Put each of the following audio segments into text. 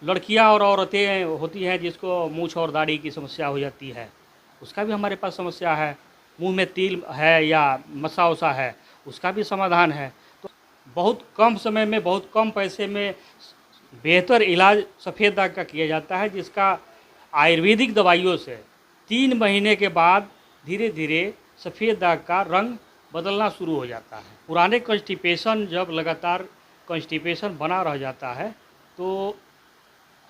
लड़कियां और औरतें होती हैं जिसको मूंछ और दाढ़ी की समस्या हो जाती है, उसका भी हमारे पास समस्या है। मुंह में तिल है या मसा वसा है, उसका भी समाधान है। तो बहुत कम समय में बहुत कम पैसे में बेहतर इलाज सफ़ेद दाग का किया जाता है, जिसका आयुर्वेदिक दवाइयों से 3 महीने के बाद धीरे धीरे सफ़ेद दाग का रंग बदलना शुरू हो जाता है। पुराने कॉन्स्टिपेशन जब लगातार कॉन्स्टिपेशन बना रह जाता है तो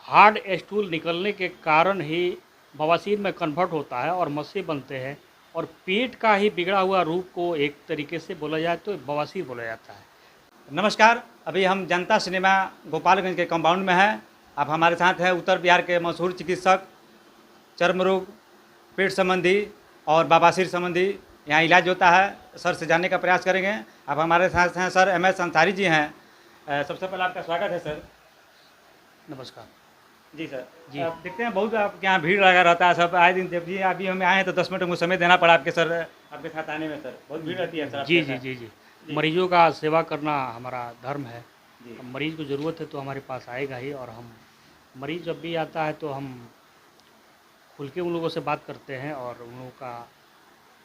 हार्ड स्टूल निकलने के कारण ही बवासीर में कन्वर्ट होता है और मस्से बनते हैं, और पेट का ही बिगड़ा हुआ रूप को एक तरीके से बोला जाए तो बवासीर बोला जाता है। नमस्कार। अभी हम जनता सिनेमा गोपालगंज के कंपाउंड में हैं। अब हमारे साथ है उत्तर बिहार के मशहूर चिकित्सक, चर्म रोग, पेट संबंधी और बवासीर संबंधी यहाँ इलाज होता है। सर से जानने का प्रयास करेंगे। अब हमारे साथ हैं सर MS अंसारी जी हैं। सबसे पहले आपका स्वागत है सर। नमस्कार जी सर। जी। अब देखते हैं बहुत आपके यहाँ भीड़ लगा रहता है सब आए दिन। जब भी अभी हम आए हैं तो 10 मिनट मुझे समय देना पड़ा आपके सर, आपके साथ आने में सर बहुत भीड़ रहती है सर जी आपके जी साथ। जी जी जी। मरीजों का सेवा करना हमारा धर्म है। जी अब मरीज़ को ज़रूरत है तो हमारे पास आएगा ही, और हम मरीज़ जब भी आता है तो हम खुल के उन लोगों से बात करते हैं, और उन लोगों का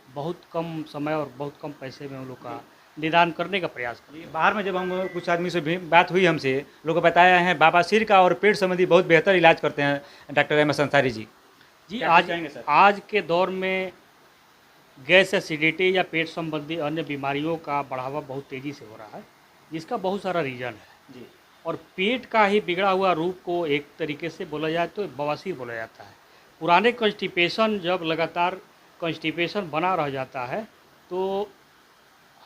बहुत कम समय और बहुत कम पैसे में उन लोगों का निदान करने का प्रयास करते हैं। बाहर में जब हम कुछ आदमी से भी बात हुई हमसे, लोगों को बताया है बवासीर का और पेट संबंधी बहुत बेहतर इलाज करते हैं डॉक्टर MS अंसारी जी। जी, क्या कुछ आज कहेंगे सर? आज के दौर में गैस एसिडिटी या पेट संबंधी अन्य बीमारियों का बढ़ावा बहुत तेज़ी से हो रहा है, जिसका बहुत सारा रीज़न है। जी और पेट का ही बिगड़ा हुआ रूप को एक तरीके से बोला जाए तो बवासीर बोला जाता है। पुराने कॉन्स्टिपेशन जब लगातार कॉन्स्टिपेशन बना रह जाता है तो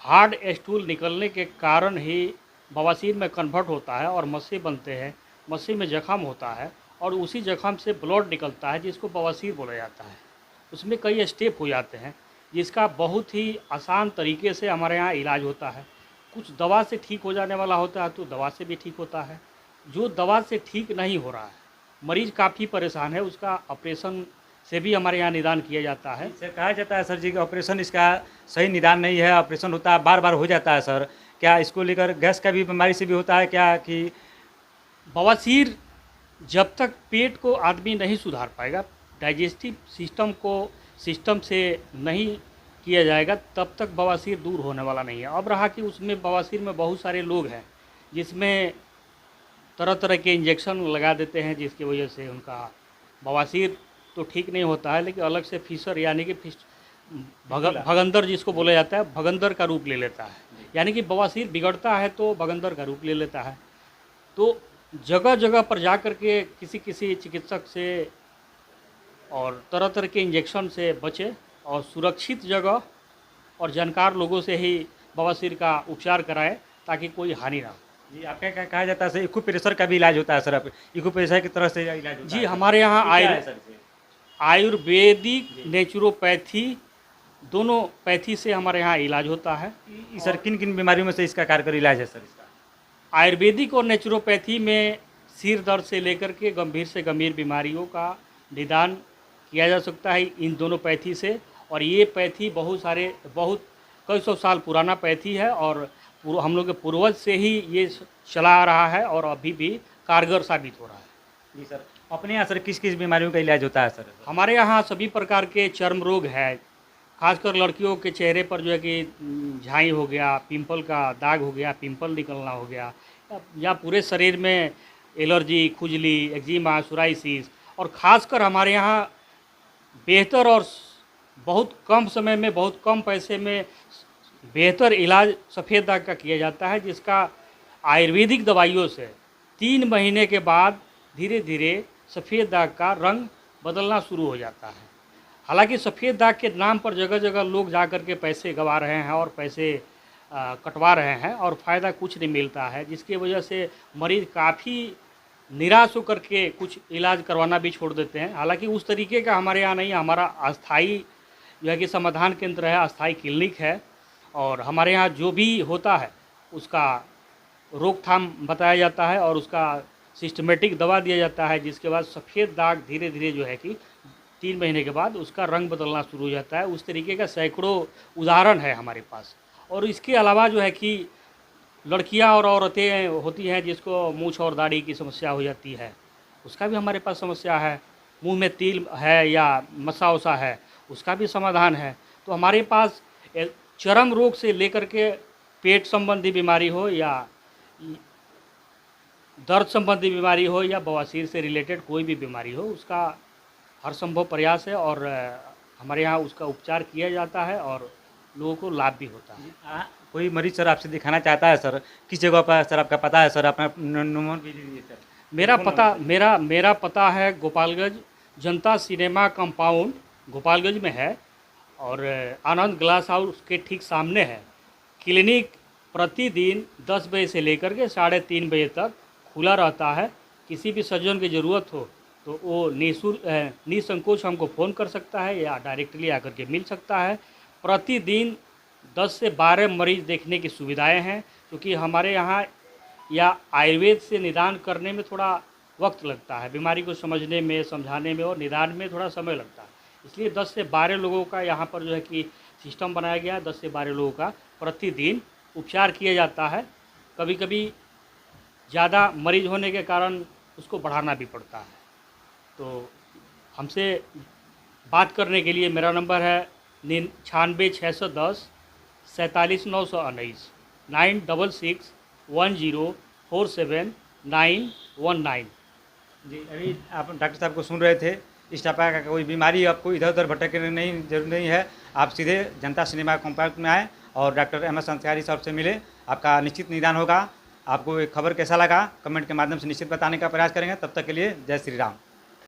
हार्ड स्टूल निकलने के कारण ही बवासीर में कन्वर्ट होता है और मस्से बनते हैं। मस्से में जख्म होता है और उसी जख्म से ब्लड निकलता है, जिसको बवासीर बोला जाता है। उसमें कई स्टेप हो जाते हैं, जिसका बहुत ही आसान तरीके से हमारे यहाँ इलाज होता है। कुछ दवा से ठीक हो जाने वाला होता है तो दवा से भी ठीक होता है। जो दवा से ठीक नहीं हो रहा है, मरीज़ काफ़ी परेशान है, उसका ऑपरेशन से भी हमारे यहाँ निदान किया जाता है। सर, कहा जाता है सर जी कि ऑपरेशन इसका सही निदान नहीं है, ऑपरेशन होता है बार बार हो जाता है सर। क्या इसको लेकर गैस का भी बीमारी से भी होता है क्या कि? बवासीर जब तक पेट को आदमी नहीं सुधार पाएगा, डाइजेस्टिव सिस्टम से नहीं किया जाएगा, तब तक बवासीर दूर होने वाला नहीं है। अब रहा कि उसमें बवासीर में बहुत सारे लोग हैं जिसमें तरह तरह के इंजेक्शन लगा देते हैं, जिसकी वजह से उनका बवासीर तो ठीक नहीं होता है, लेकिन अलग से फिशर यानी कि भगंदर जिसको बोला जाता है, भगंदर का रूप ले लेता है। यानी कि बवासीर बिगड़ता है तो भगंदर का रूप ले लेता है। तो जगह जगह पर जा कर के किसी किसी चिकित्सक से और तरह तरह के इंजेक्शन से बचे, और सुरक्षित जगह और जानकार लोगों से ही बवासीर का उपचार कराएं, ताकि कोई हानि ना हो। जी, आपका क्या कहा जाता है सर, इक्यूप्रेशर का भी इलाज होता है सर? आप इक्यूप्रेशर की तरह से इलाज होता जी, है? हमारे यहाँ ये क्या है सर इसे? आयुर्वेदिक, जी। नेचुरोपैथी, दोनों पैथी से हमारे यहाँ इलाज होता है। सर किन किन बीमारियों में से इसका कारगर इलाज है सर इसका? आयुर्वेदिक और नेचुरोपैथी में सिर दर्द से लेकर के गंभीर से गंभीर बीमारियों का निदान किया जा सकता है इन दोनों पैथी से। और ये पैथी बहुत कई सौ साल पुराना पैथी है, और हम लोग के पूर्वज से ही ये चला आ रहा है और अभी भी कारगर साबित हो रहा है। जी सर। अपने यहाँ सर किस किस बीमारियों का इलाज होता है सर? हमारे यहाँ सभी प्रकार के चर्म रोग है, खासकर लड़कियों के चेहरे पर जो है कि झाई हो गया, पिंपल का दाग हो गया, पिंपल निकलना हो गया, या पूरे शरीर में एलर्जी, खुजली, एक्जिमा, सोराइसिस। और ख़ासकर हमारे यहाँ बेहतर और बहुत कम समय में बहुत कम पैसे में बेहतर इलाज सफ़ेद दाग का किया जाता है, जिसका आयुर्वेदिक दवाइयों से 3 महीने के बाद धीरे धीरे सफ़ेद दाग का रंग बदलना शुरू हो जाता है। हालांकि सफ़ेद दाग के नाम पर जगह जगह लोग जा कर के पैसे गंवा रहे हैं और पैसे कटवा रहे हैं, और फ़ायदा कुछ नहीं मिलता है, जिसकी वजह से मरीज़ काफ़ी निराश होकर के कुछ इलाज करवाना भी छोड़ देते हैं। हालांकि उस तरीके का हमारे यहाँ नहीं, हमारा अस्थाई जो है कि समाधान केंद्र है, अस्थाई क्लिनिक है, और हमारे यहाँ जो भी होता है उसका रोकथाम बताया जाता है और उसका सिस्टमेटिक दवा दिया जाता है, जिसके बाद सफ़ेद दाग धीरे धीरे जो है कि 3 महीने के बाद उसका रंग बदलना शुरू हो जाता है। उस तरीके का सैकड़ों उदाहरण है हमारे पास। और इसके अलावा जो है कि लड़कियां और औरतें होती हैं जिसको मूंछ और दाढ़ी की समस्या हो जाती है, उसका भी हमारे पास समस्या है। मुंह में तिल है या मसा वसा है, उसका भी समाधान है। तो हमारे पास चर्म रोग से लेकर के पेट संबंधी बीमारी हो या दर्द संबंधी बीमारी हो या बवासीर से रिलेटेड कोई भी बीमारी हो, उसका हर संभव प्रयास है और हमारे यहाँ उसका उपचार किया जाता है और लोगों को लाभ भी होता है। कोई मरीज सर आपसे दिखाना चाहता है सर, किस जगह पर सर आपका पता है सर, अपना नंबर भी दीजिए सर। मेरा पता है गोपालगंज जनता सिनेमा कंपाउंड गोपालगंज में है और आनंद ग्लास हाउस के ठीक सामने है। क्लिनिक प्रतिदिन 10 बजे से लेकर के 3:30 बजे तक खुला रहता है। किसी भी सज्जन की ज़रूरत हो तो वो निसंकोच हमको फ़ोन कर सकता है या डायरेक्टली आकर के मिल सकता है। प्रतिदिन 10 से 12 मरीज़ देखने की सुविधाएं हैं, क्योंकि हमारे यहाँ या आयुर्वेद से निदान करने में थोड़ा वक्त लगता है, बीमारी को समझने में, समझाने में और निदान में थोड़ा समय लगता है। इसलिए 10 से 12 लोगों का यहाँ पर जो है कि सिस्टम बनाया गया है। 10 से 12 लोगों का प्रतिदिन उपचार किया जाता है। कभी कभी ज़्यादा मरीज होने के कारण उसको बढ़ाना भी पड़ता है। तो हमसे बात करने के लिए मेरा नंबर है 96 610 47 919 961047 जी, अभी आप डॉक्टर साहब को सुन रहे थे। इस टाइप का कोई बीमारी आपको इधर उधर भटकने नहीं जरूर नहीं है, आप सीधे जनता सिनेमा कॉम्पैक्ट में आएँ और डॉक्टर एम एस संस्कारी साहब से मिले, आपका निश्चित निदान होगा। आपको ये खबर कैसा लगा कमेंट के माध्यम से निश्चित बताने का प्रयास करेंगे। तब तक के लिए जय श्री राम।